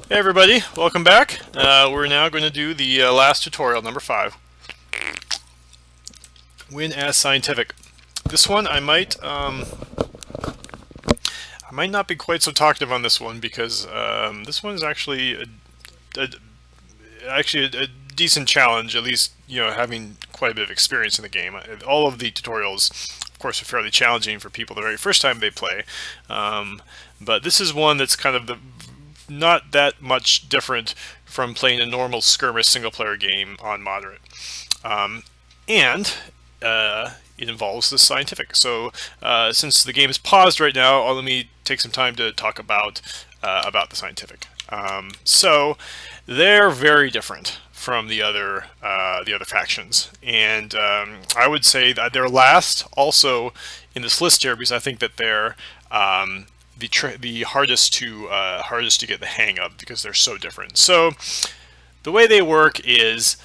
Hey everybody, welcome back. We're now going to do the last tutorial, number 5. Win as scientific. This one I might not be quite so talkative on this one because this one is a, a decent challenge. At least having quite a bit of experience in the game. All of the tutorials, of course, are fairly challenging for people the very first time they play. But this is one that's kind of not that much different from playing a normal skirmish single-player game on moderate. And it involves the scientific. So since the game is paused right now, let me take some time to talk about the scientific. So they're very different from the other factions, and I would say that they're last also in this list here because I think that they're the hardest to get the hang of because they're so different. So the way they work is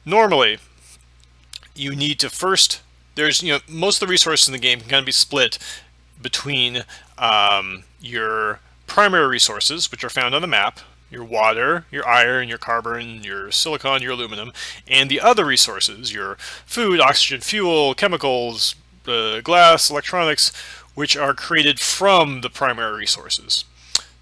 normally you need to first there's most of the resources in the game can kind of be split between your primary resources, which are found on the map, your water, your iron, your carbon, your silicon, your aluminum, and the other resources, your food, oxygen, fuel, chemicals, glass, electronics, which are created from the primary resources.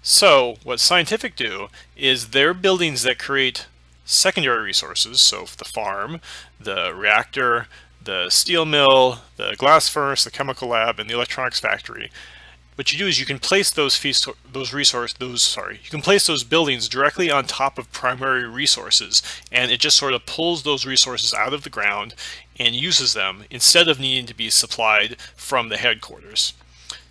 So what scientific do is they're buildings that create secondary resources, so the farm, the reactor, the steel mill, the glass furnace, the chemical lab, and the electronics factory. What you do is you can place those buildings directly on top of primary resources, and it just sort of pulls those resources out of the ground and uses them instead of needing to be supplied from the headquarters.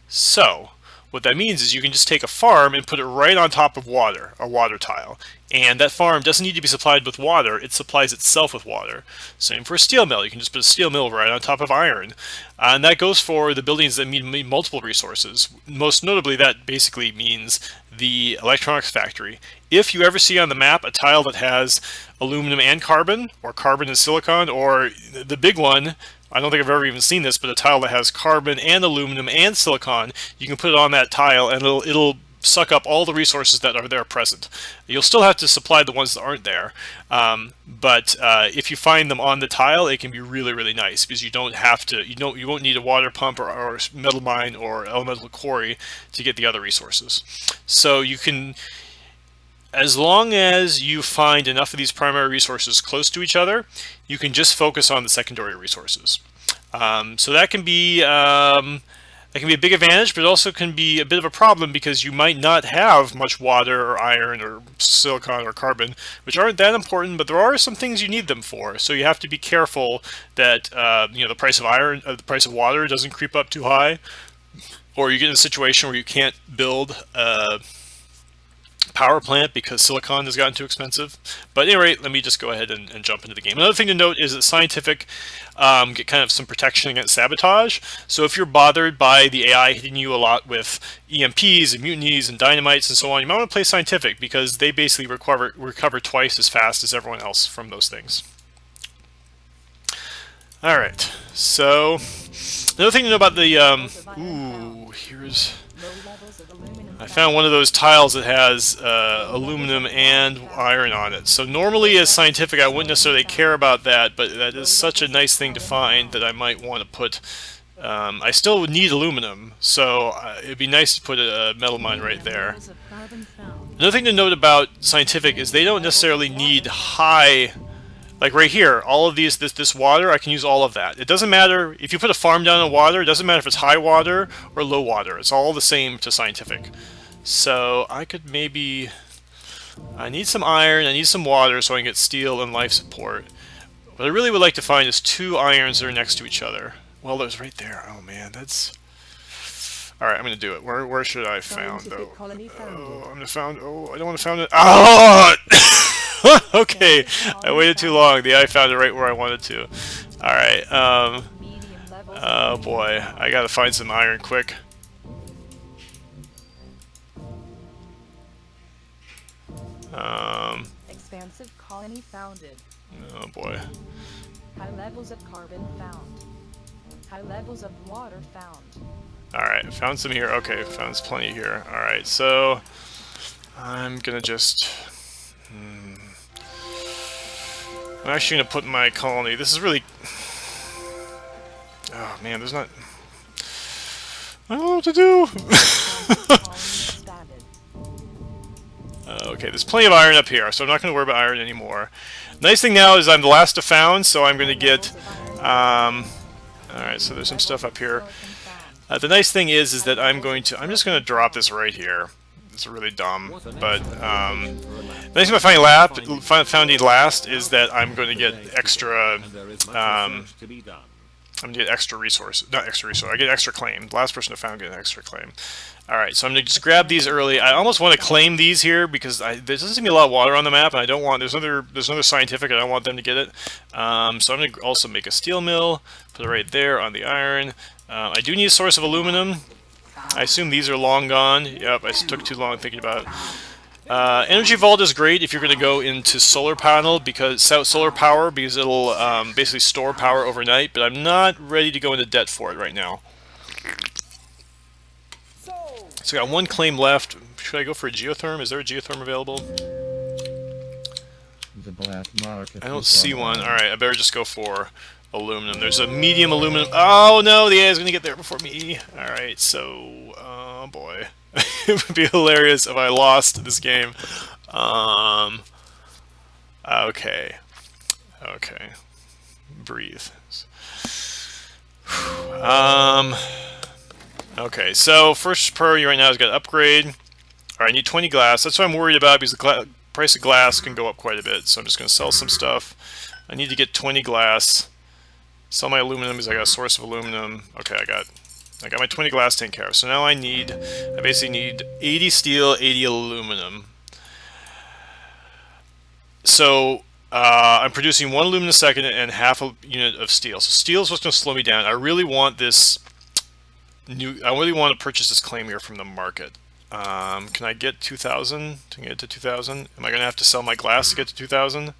So what that means is you can just take a farm and put it right on top of water, a water tile. And that farm doesn't need to be supplied with water, it supplies itself with water. Same for a steel mill, you can just put a steel mill right on top of iron. And that goes for the buildings that need multiple resources. Most notably, that basically means the electronics factory. If you ever see on the map a tile that has aluminum and carbon, or carbon and silicon, or the big one, I don't think I've ever even seen this, but a tile that has carbon and aluminum and silicon, you can put it on that tile and it'll suck up all the resources that are there present. You'll still have to supply the ones that aren't there, but if you find them on the tile, it can be really, really nice because you won't need a water pump or metal mine or elemental quarry to get the other resources. So you can, as long as you find enough of these primary resources close to each other, you can just focus on the secondary resources. So that can be a big advantage, but it also can be a bit of a problem because you might not have much water or iron or silicon or carbon, which aren't that important, but there are some things you need them for. So you have to be careful that the price of the price of water doesn't creep up too high, or you get in a situation where you can't build power plant because silicon has gotten too expensive. But at any rate, let me just go ahead and jump into the game. Another thing to note is that scientific get kind of some protection against sabotage. So if you're bothered by the AI hitting you a lot with EMPs and mutinies and dynamites and so on, you might want to play scientific because they basically recover twice as fast as everyone else from those things. Alright, so another thing to know about the I found one of those tiles that has aluminum and iron on it. So normally as scientific I wouldn't necessarily care about that, but that is such a nice thing to find that I might want to put... I still would need aluminum, so it'd be nice to put a metal mine right there. Another thing to note about scientific is they don't necessarily need high... Like right here, all of this water, I can use all of that. It doesn't matter, if you put a farm down in water, it doesn't matter if it's high water or low water. It's all the same to scientific. So I could maybe... I need some iron, I need some water so I can get steel and life support. What I really would like to find is 2 irons that are next to each other. Well, there's right there. Oh man, that's... Alright, I'm gonna do it. Where should I found though? Oh, I'm gonna found... Oh, I don't want to found it. Oh! Okay, I waited too long. The eye found it right where I wanted to. Alright, oh boy, I gotta find some iron quick. Expansive colony founded. Oh boy. High levels of carbon found. High levels of water found. Alright, found some here. Okay, found plenty here. Alright, so I'm gonna just... I'm actually gonna put my colony... This is really... Oh man, there's not... I don't know what to do! Okay, there's plenty of iron up here, so I'm not going to worry about iron anymore. Nice thing now is I'm the last to found, so I'm going to get... Alright, so there's some stuff up here. The nice thing is that I'm just going to drop this right here. It's really dumb, but the nice thing about founding last is that I'm going to get extra... I'm going to get extra resources. Not extra resources. I get extra claim. The last person to found get an extra claim. Alright, so I'm going to just grab these early. I almost want to claim these here because there doesn't seem to be a lot of water on the map, and I don't want... There's another scientific, I don't want them to get it. So I'm going to also make a steel mill. Put it right there on the iron. I do need a source of aluminum. I assume these are long gone. Yep, I took too long thinking about it. Energy Vault is great if you're going to go into solar power because it'll basically store power overnight. But I'm not ready to go into debt for it right now. So I got one claim left. Should I go for a geotherm? Is there a geotherm available? The black market. I don't see one. All right, I better just go for aluminum. There's a medium aluminum. Oh no, the AI is going to get there before me. All right, so oh boy. It would be hilarious if I lost this game. Okay. Breathe. Okay, so first priority right now is got to upgrade. Alright, I need 20 glass. That's what I'm worried about because the price of glass can go up quite a bit. So I'm just going to sell some stuff. I need to get 20 glass. Sell my aluminum because I got a source of aluminum. Okay, I got my 20 glass taken care of. So now I basically need 80 steel, 80 aluminum. So I'm producing 1 aluminum a second and half a unit of steel. So steel is what's going to slow me down. I really want this I really want to purchase this claim here from the market. Can I get 2,000 to get to 2,000? Am I going to have to sell my glass to get to 2,000?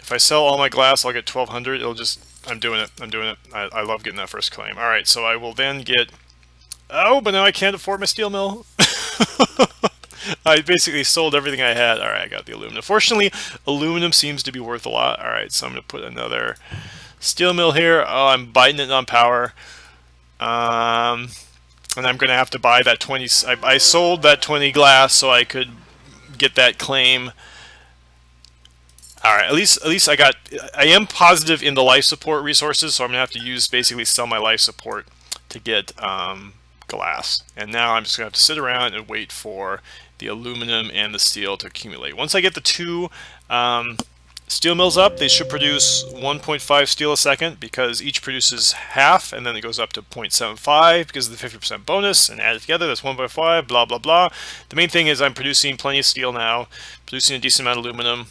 If I sell all my glass, I'll get 1,200. It'll just... I'm doing it. I love getting that first claim. Alright, so I will then get... Oh, but now I can't afford my steel mill. I basically sold everything I had. Alright, I got the aluminum. Fortunately, aluminum seems to be worth a lot. Alright, so I'm going to put another steel mill here. Oh, I'm biting it on power. And I'm going to have to buy that 20... I sold that 20 glass so I could get that claim. Alright, at least I am positive in the life support resources, so I'm going to have to basically sell my life support to get glass. And now I'm just going to have to sit around and wait for the aluminum and the steel to accumulate. Once I get the two steel mills up, they should produce 1.5 steel a second because each produces half, and then it goes up to 0.75 because of the 50% bonus, and add it together, that's 1.5, blah, blah, blah. The main thing is I'm producing plenty of steel now, producing a decent amount of aluminum.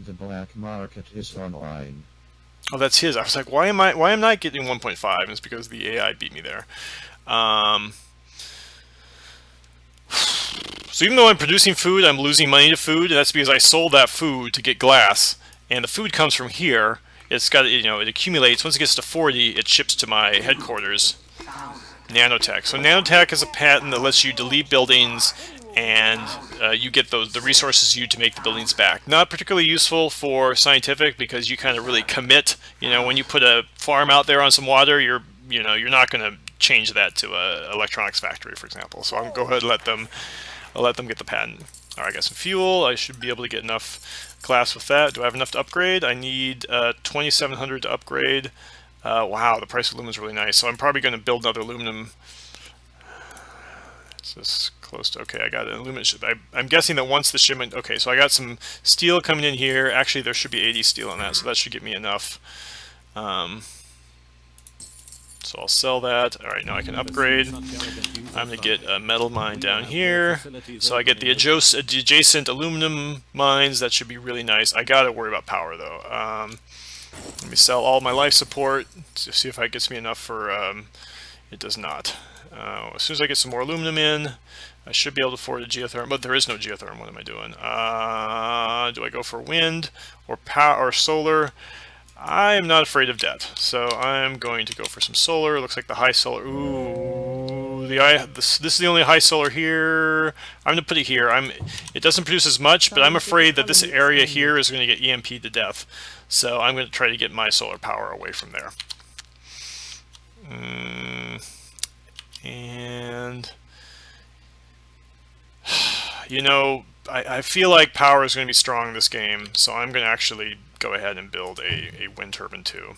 The black market is online. Oh, that's his. I was like, why am I not getting 1.5? And it's because the AI beat me there. So even though I'm producing food, I'm losing money to food, and that's because I sold that food to get glass, and the food comes from here. It's got, it accumulates. Once it gets to 40, it ships to my headquarters, Nanotech. So Nanotech is a patent that lets you delete buildings, and you get the resources you to make the buildings back. Not particularly useful for scientific because you kind of really commit. When you put a farm out there on some water, you're not going to change that to a electronics factory, for example. So I'm going to go ahead and I'll let them get the patent. All right, I got some fuel. I should be able to get enough glass with that. Do I have enough to upgrade? I need 2,700 to upgrade. Wow, the price of aluminum is really nice. So I'm probably going to build another aluminum. Is this close to... Okay, I got an aluminum ship. I'm guessing that once the shipment... Okay, so I got some steel coming in here. Actually, there should be 80 steel on that, so that should give me enough. So I'll sell that. All right, now I can upgrade. I'm going to get a metal mine down here. So I get the adjacent aluminum mines. That should be really nice. I got to worry about power, though. Let me sell all my life support to see if it gets me enough for... it does not. As soon as I get some more aluminum in, I should be able to afford a geotherm. But there is no geotherm. What am I doing? Do I go for wind or power or solar? I'm not afraid of debt, so I'm going to go for some solar. Looks like the high solar. Ooh, this is the only high solar here. I'm gonna put it here. It doesn't produce as much, but I'm afraid that this area here is going to get EMP'd to death. So I'm going to try to get my solar power away from there. And you know, I feel like power is going to be strong in this game, so I'm going to actually go ahead and build a wind turbine too.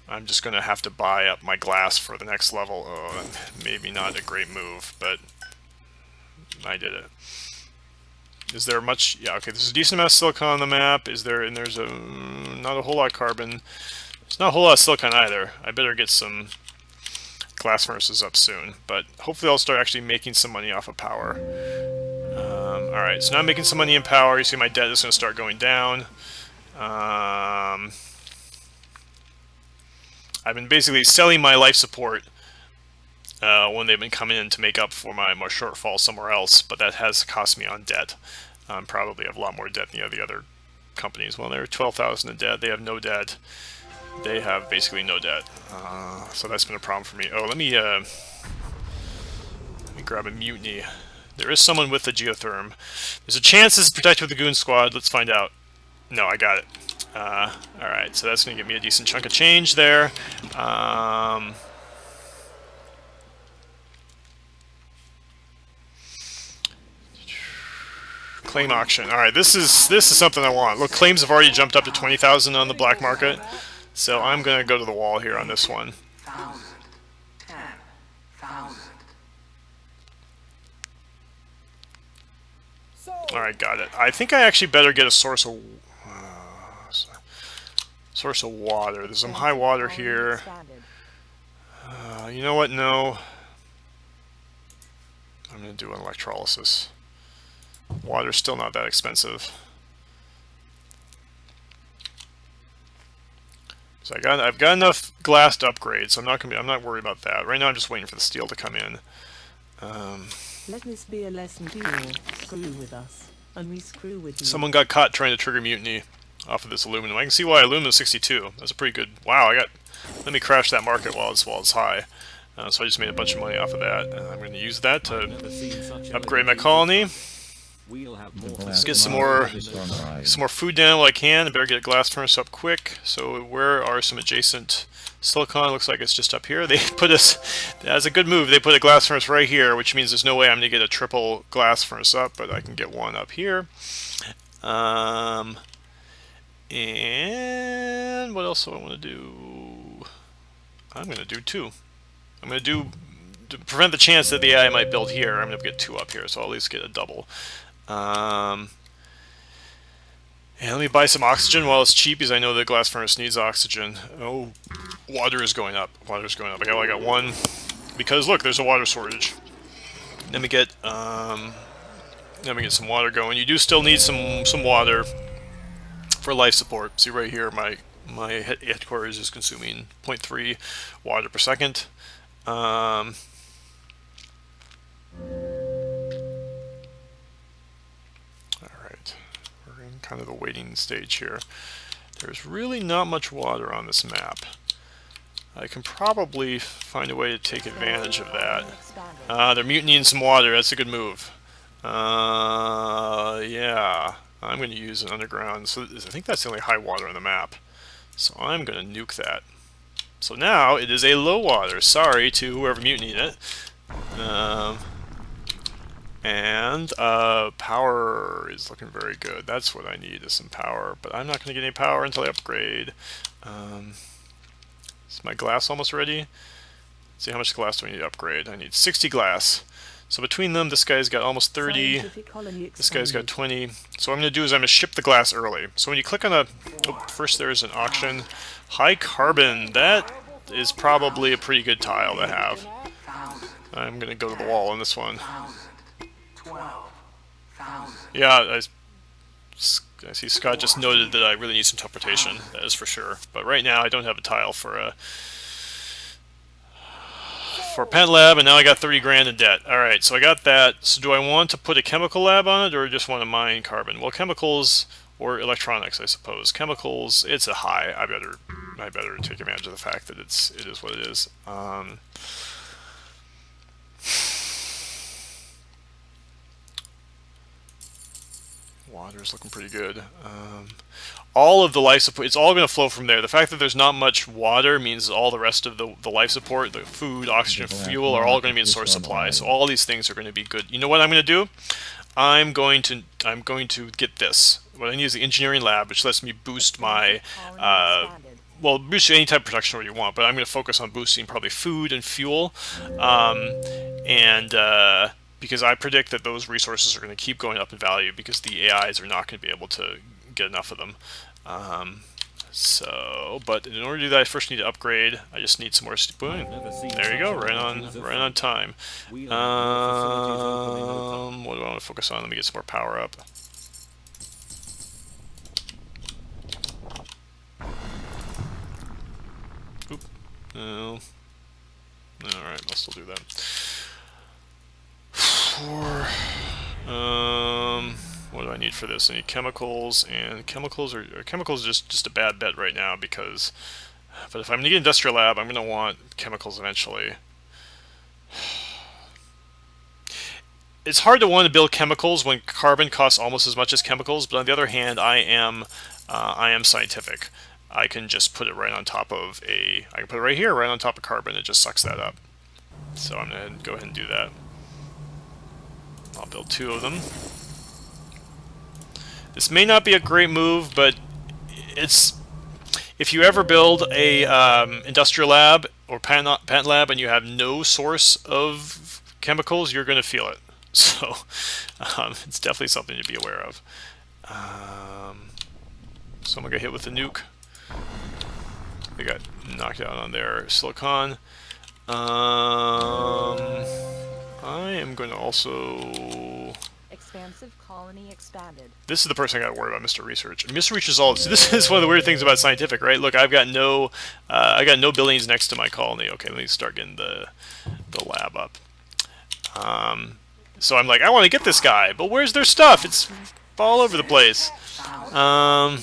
I'm just going to have to buy up my glass for the next level. Oh, maybe not a great move, but I did it. Is there much? Yeah, okay, there's a decent amount of silicon on the map. Is there? And there's not a whole lot of carbon. There's not a whole lot of silicon either. I better get some glass furnaces up soon, but hopefully I'll start actually making some money off of power. Alright, so now I'm making some money in power. You see my debt is going to start going down. I've been basically selling my life support when they've been coming in to make up for my shortfall somewhere else, but that has cost me on debt. Probably have a lot more debt than the other companies. Well, they're 12,000 in debt. They have no debt. They have basically no debt. So that's been a problem for me. Oh, let me grab a mutiny. There is someone with the geotherm. There's a chance this is protected with the goon squad. Let's find out. No, I got it. Alright, so that's going to give me a decent chunk of change there. Claim auction. Alright, this is something I want. Look, claims have already jumped up to 20,000 on the black market. So I'm going to go to the wall here on this one. Alright, got it. I think I actually better get a source of water. There's some high water here. You know what? No. I'm going to do an electrolysis. Water's still not that expensive. So I've got enough glass to upgrade, so I'm not worried about that. Right now I'm just waiting for the steel to come in. Let this be a lesson to you all. Screw with us, and we screw with you. Someone got caught trying to trigger mutiny off of this aluminum. I can see why aluminum 62. That's a pretty good. Wow, let me crash that market while it's high. So I just made a bunch of money off of that. I'm going to use that to upgrade my colony. Let's get some more food down while I can. I better get a glass furnace up quick. So where are some adjacent silicon? Looks like it's just up here. They put us, that's a good move. They put a glass furnace right here, which means there's no way I'm going to get a triple glass furnace up, but I can get one up here. And what else do I want to do? I'm going to do two. I'm going to do, to prevent the chance that the AI might build here, I'm going to get two up here, so I'll at least get a double. And let me buy some oxygen while it's cheap, because I know the glass furnace needs oxygen. Oh, water is going up. Water's going up. I got one, because look, there's a water shortage. Let me get some water going. You do still need some water for life support. See right here, my headquarters is consuming 0.3 water per second. Alright, we're in kind of the waiting stage here. There's really not much water on this map. I can probably find a way to take advantage of that. They're mutinying some water. That's a good move. Yeah, I'm going to use an underground. So I think that's the only high water on the map. So I'm going to nuke that. So now it is a low water. Sorry to whoever mutinied it. Power is looking very good. That's what I need, is some power. But I'm not going to get any power until I upgrade. Is my glass almost ready? Let's see, how much glass do I need to upgrade? I need 60 glass. So between them, this guy's got almost 30. This guy's got 20. So what I'm going to do is I'm going to ship the glass early. So when you click on first there's an auction. High carbon, that is probably a pretty good tile to have. I'm going to go to the wall on this one. Yeah, I see Scott just noted that I really need some teleportation. That is for sure. But right now I don't have a tile for a Pent Lab, and now I got 30 grand in debt. Alright, so I got that. So do I want to put a chemical lab on it, or just want to mine carbon? Well, chemicals or electronics, I suppose. Chemicals, it's a high. I better take advantage of the fact that it is what it is. Water's looking pretty good. All of the life support, it's all going to flow from there. The fact that there's not much water means all the rest of the life support, the food, oxygen, fuel, are all going to be in source supply. So all these things are going to be good. You know what I'm going to do? I'm going to get this. What I need is the engineering lab, which lets me boost my well, boost any type of production where you want, but I'm going to focus on boosting probably food and fuel, because I predict that those resources are going to keep going up in value because the AIs are not going to be able to get enough of them. But in order to do that, I first need to upgrade. I just need some more. Boom. There you go, right on time. What do I want to focus on? Let me get some more power up. Oop. No. All right, I'll still do that. What do I need for this? I need chemicals, and chemicals are just a bad bet right now because. But if I'm going to get industrial lab, I'm going to want chemicals eventually. It's hard to want to build chemicals when carbon costs almost as much as chemicals, but on the other hand, I am scientific. I can just put it right on top of I can put it right here, right on top of carbon. It just sucks that up. So I'm going to go ahead and do that. I'll build 2 of them. This may not be a great move, but it's if you ever build a industrial lab or patent lab and you have no source of chemicals, you're going to feel it. So it's definitely something to be aware of. Someone got hit with a nuke. They got knocked out on their silicon. I am going to also... Expansive colony expanded. This is the person I got to worry about, Mr. Research. Mr. Research is all... So this is one of the weird things about scientific, right? Look, I got no buildings next to my colony. Okay, let me start getting the lab up. So I'm like, I want to get this guy, but where's their stuff? It's all over the place. I'm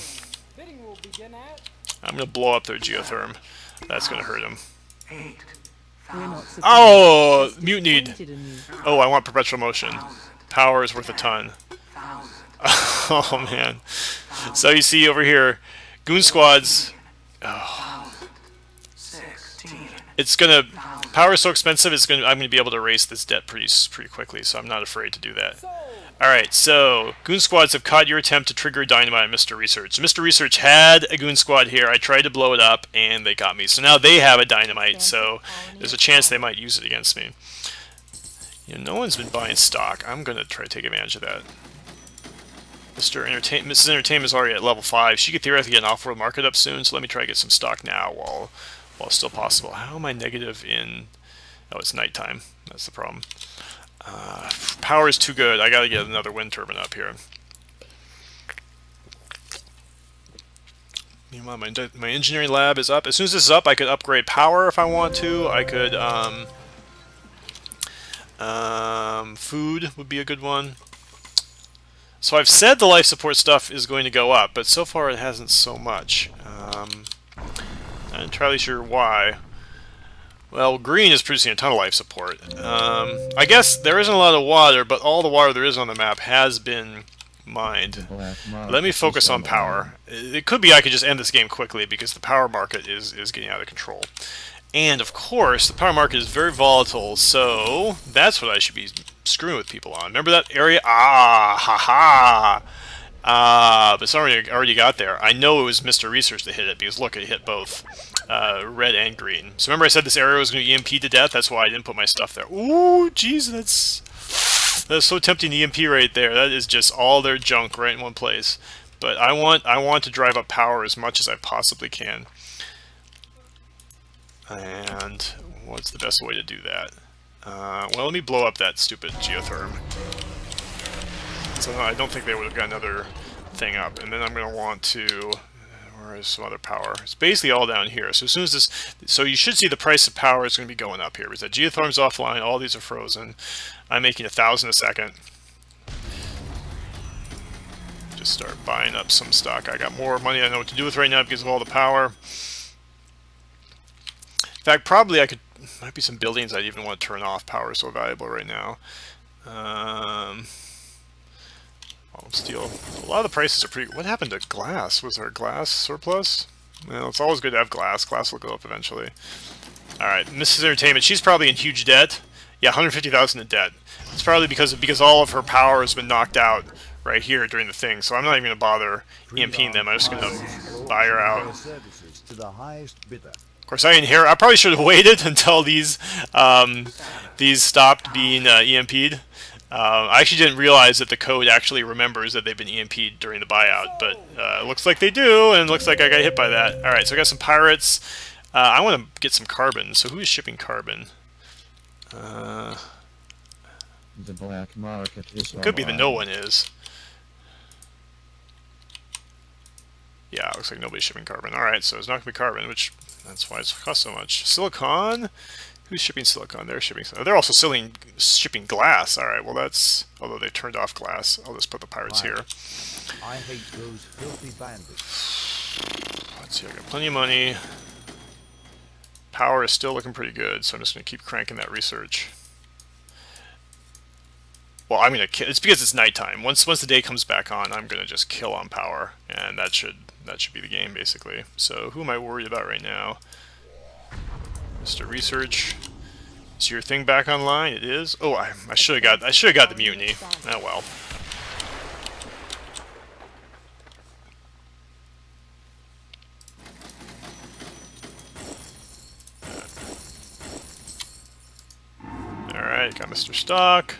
going to blow up their geotherm. That's going to hurt them. Oh, mutinied. Oh, I want perpetual motion. Power is worth a ton. Oh, man. So you see over here, goon squads. Oh. It's gonna. Power is so expensive. I'm gonna be able to erase this debt pretty quickly. So I'm not afraid to do that. All right. So goon squads have caught your attempt to trigger dynamite on Mr. Research. So Mr. Research had a goon squad here. I tried to blow it up, and they got me. So now they have a dynamite. So there's a chance they might use it against me. You know, no one's been buying stock. I'm gonna try to take advantage of that. Mrs. Entertainment is already at level 5. She could theoretically get an off-world market up soon. So let me try to get some stock now while it's still possible. How am I negative in... Oh, it's nighttime. That's the problem. Power is too good. I gotta get another wind turbine up here. Meanwhile, my engineering lab is up. As soon as this is up, I could upgrade power if I want to. I could... food would be a good one. So I've said the life support stuff is going to go up, but so far it hasn't so much. Not entirely sure why. Well, green is producing a ton of life support. I guess there isn't a lot of water, but all the water there is on the map has been mined. Let me focus on power. It could be I could just end this game quickly because the power market is getting out of control. And, of course, the power market is very volatile, so that's what I should be screwing with people on. Remember that area? Ah, ha-ha! But someone already got there. I know it was Mr. Research that hit it, because look, it hit both red and green. So remember I said this area was going to EMP to death? That's why I didn't put my stuff there. Ooh, jeez, that's so tempting, the EMP right there. That is just all their junk right in one place. But I want to drive up power as much as I possibly can. And what's the best way to do that? Well, let me blow up that stupid geotherm. So I don't think they would have got another thing up. And then I'm going to want to... Where is some other power? It's basically all down here. So as soon as this... So you should see the price of power is going to be going up here. Because that geotherm's offline, all these are frozen. I'm making 1,000 a second. just start buying up some stock. I got more money I know what to do with right now because of all the power. In fact, probably I could, might be some buildings I'd even want to turn off. Power is so valuable right now. Steel. A lot of the prices are pretty. What happened to glass? Was there a glass surplus? Well, it's always good to have glass. Glass will go up eventually. All right, Mrs. Entertainment. She's probably in huge debt. Yeah, 150,000 in debt. It's probably because all of her power has been knocked out right here during the thing. So I'm not even going to bother EMPing them. I'm just going to buy her out. Of course, I probably should have waited until these stopped being EMP'd. I actually didn't realize that the code actually remembers that they've been EMP'd during the buyout, but it looks like they do, and it looks like I got hit by that. All right, so I got some pirates. I want to get some carbon. So who is shipping carbon? The black market is It could be that no one is. Yeah, it looks like nobody's shipping carbon. All right, so it's not going to be carbon, which that's why it's cost so much. Silicon. Who's shipping silicon? They're shipping. Oh, they're also shipping glass. All right. Well, that's although they turned off glass. I'll just put the pirates here. I hate those filthy bandits. Let's see. I got plenty of money. Power is still looking pretty good, so I'm just going to keep cranking that research. Well, I'm gonna kill. It's because it's nighttime. Once the day comes back on, I'm gonna just kill on power, and that should be the game basically. So who am I worried about right now? Mr. Research. Is your thing back online? It is. Oh, I should have got the mutiny. Oh well. All right, got Mr. Stock.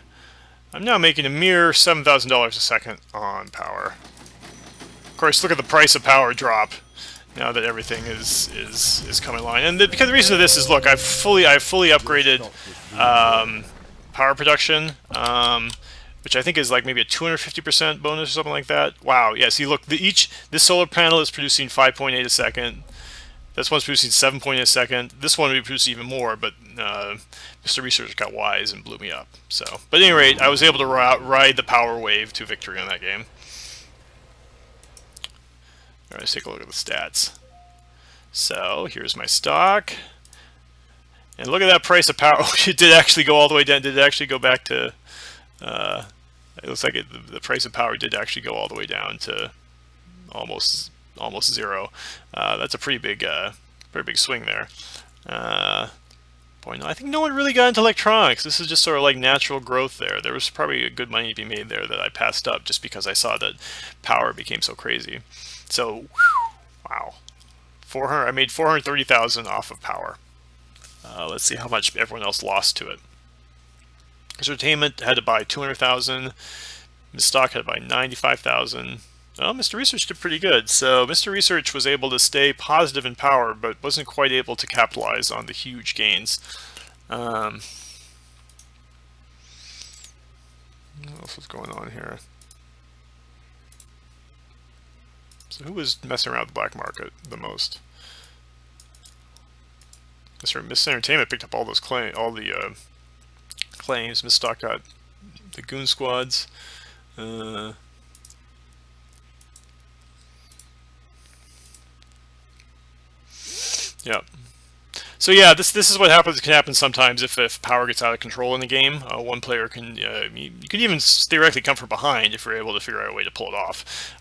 I'm now making a mere $7,000 a second on power. Of course, look at the price of power drop now that everything is coming line. And because the reason of this is, look, I've fully upgraded power production, which I think is like maybe a 250% bonus or something like that. Wow, yeah. See, look, this solar panel is producing 5.8 a second. This one's producing 7.8 a second. This one will be producing even more, but Mr. Research got wise and blew me up. So, but at any rate, I was able to ride the power wave to victory on that game. All right, let's take a look at the stats. So here's my stock, and look at that price of power. It did actually go all the way down. Did it actually go back to? It looks like the price of power did actually go all the way down to almost zero. That's a pretty big swing there. Boy, no, I think no one really got into electronics. This is just sort of like natural growth there. There was probably a good money to be made there that I passed up just because I saw that power became so crazy. So, whew, wow, 400. I made 430,000 off of power. Let's see how much everyone else lost to it. Entertainment had to buy 200,000. Ms. Stock had to buy 95,000. Well, Mr. Research did pretty good. So Mr. Research was able to stay positive in power, but wasn't quite able to capitalize on the huge gains. What else was going on here? So who was messing around with the black market the most? Miss Entertainment picked up all those claims. Miss Stock got the goon squads. Yeah. So yeah, this is what can happen sometimes if power gets out of control in the game. One player can you can even theoretically come from behind if you're able to figure out a way to pull it off.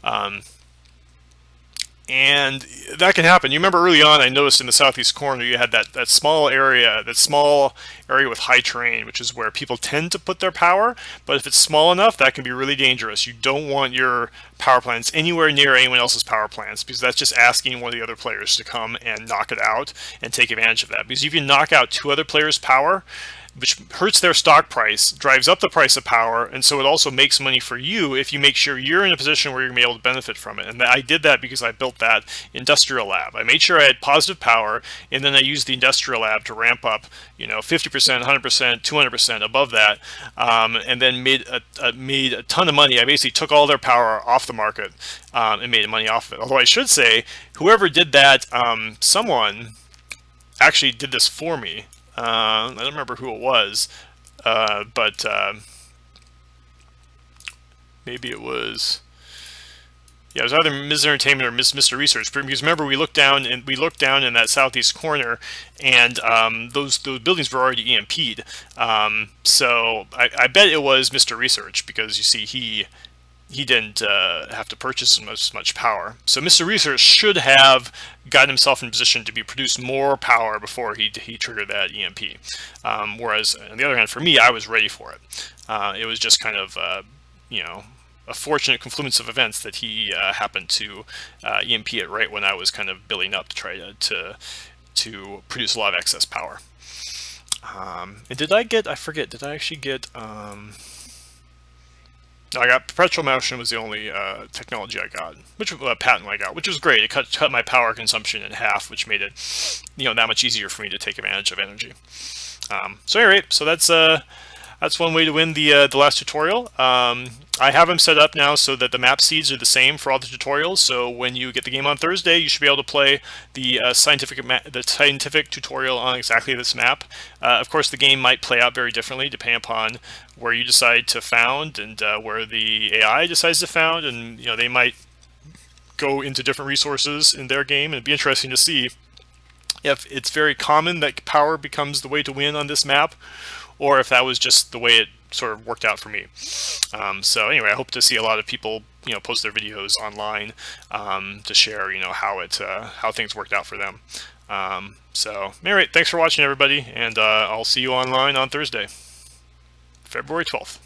And that can happen. You remember early on, I noticed in the southeast corner you had that small area with high terrain, which is where people tend to put their power. But if it's small enough, that can be really dangerous. You don't want your power plants anywhere near anyone else's power plants, because that's just asking one of the other players to come and knock it out and take advantage of that. Because if you knock out two other players' power, which hurts their stock price, drives up the price of power, and so it also makes money for you if you make sure you're in a position where you're going to be able to benefit from it. And I did that because I built that industrial lab. I made sure I had positive power, and then I used the industrial lab to ramp up, 50%, 100%, 200% above that, and then made a ton of money. I basically took all their power off the market and made money off of it. Although I should say, whoever did that, someone actually did this for me. I don't remember who it was, but maybe it was Yeah, it was either Ms. Entertainment or Mr. Research. Because remember, we looked down in that southeast corner, and those buildings were already EMP'd. So I bet it was Mr. Research, because you see he didn't have to purchase as much power. So Mr. Research should have gotten himself in position to produce more power before he triggered that EMP. Whereas on the other hand, for me, I was ready for it. It was just kind of you know, a fortunate confluence of events that he happened to EMP it right when I was kind of building up to try to produce a lot of excess power. And did I get? I forget. Did I actually get? I got perpetual motion was the only technology I got, which patent I got, which was great. It cut my power consumption in half, which made it that much easier for me to take advantage of energy. So anyway, so that's one way to win the last tutorial. I have them set up now so that the map seeds are the same for all the tutorials. So when you get the game on Thursday, you should be able to play the scientific tutorial on exactly this map. Of course, the game might play out very differently depending upon where you decide to found and where the AI decides to found, and they might go into different resources in their game. And it'd be interesting to see if it's very common that power becomes the way to win on this map, or if that was just the way it sort of worked out for me. So anyway, I hope to see a lot of people post their videos online to share how things worked out for them. So anyway, thanks for watching, everybody, and I'll see you online on Thursday, February 12th.